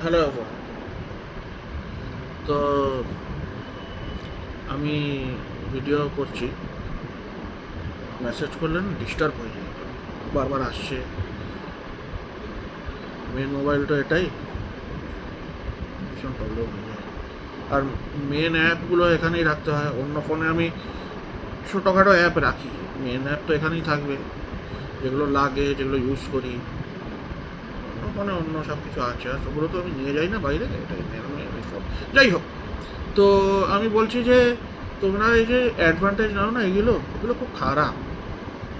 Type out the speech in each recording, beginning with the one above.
Hello. তো আমি video করছি, মেসেজ করলেন ডিস্টার্ব হয়ে যায়, বারবার আসছে। মেন মোবাইলটা এটাই ভীষণ প্রবলেম হয়ে যায়। আর মেন অ্যাপগুলো এখানেই রাখতে হয়, অন্য ফোনে আমি ছোটোখাটো অ্যাপ রাখি, মেন অ্যাপ তো এখানেই থাকবে, যেগুলো লাগে, যেগুলো ইউজ করি। অন্য ফোনে অন্য সব কিছু আছে, আর সেগুলো তো আমি নিয়ে যাই না বাইরে, এটাই মেন ফোন। যাই হোক, তো আমি বলছি যে তোমরা এই যে অ্যাডভান্টেজ নাও না, এগুলো এগুলো খুব খারাপ,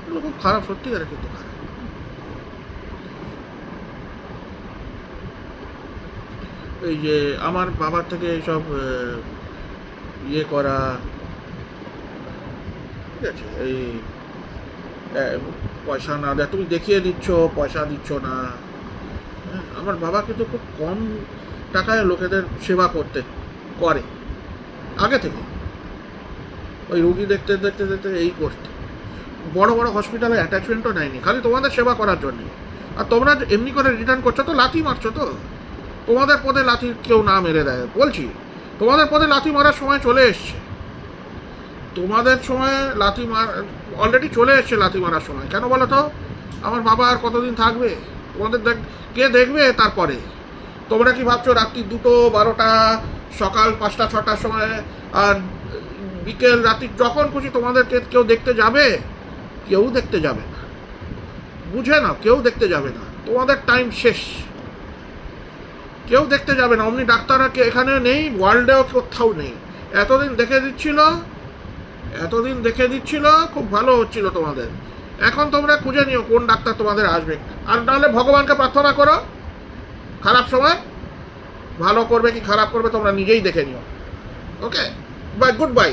এগুলো খুব খারাপ, সত্যিকারে কিন্তু খারাপ। এই যে আমার বাবার থেকে এইসব ইয়ে করা, ঠিক আছে, এই পয়সা না দেয়, তুমি দেখিয়ে দিচ্ছ পয়সা দিচ্ছ না। হ্যাঁ, আমার বাবা কিন্তু খুব কম টাকায় লোকেদের সেবা করে আগে থেকে, ওই রুগী দেখতে দেখতে দেখতে এই করতে, বড় বড় হসপিটালে অ্যাটাচমেন্টও নেয়নি, খালি তোমাদের সেবা করার জন্য। আর তোমরা এমনি করে রিটার্ন করছো তো, লাথি মারছো তো। তোমাদের পদে লাথি কেউ না মেরে দেয় বলছি, তোমাদের পদে লাথি মারার সময় চলে এসছে, তোমাদের সময় লাথি মার অলরেডি চলে এসছে, লাথি মারার সময়। কেন বলো তো? আমার বাবা আর কতদিন থাকবে? তোমাদের কে দেখবে তারপরে? তোমরা কি ভাবছো রাত্রি 2টো 12টা, সকাল 5টা 6টার সময়, আর বিকেল রাত্রি যখন খুশি তোমাদেরকে কেউ দেখতে যাবে? কেউ দেখতে যাবে না, বুঝে না, কেউ দেখতে যাবে না, তোমাদের টাইম শেষ, কেউ দেখতে যাবে না। অমনি ডাক্তাররা এখানে নেই, ওয়ার্ল্ডেও কোথাও নেই। এতদিন দেখে দিচ্ছিল, খুব ভালো হচ্ছিল তোমাদের। এখন তোমরা খুঁজে নিও কোন ডাক্তার তোমাদের আসবে, আর নাহলে ভগবানকে প্রার্থনা করো, খারাপ সময় ভালো করবে কি খারাপ করবে তোমরা নিজেই দেখে নিও। ওকে, বাই, গুড বাই।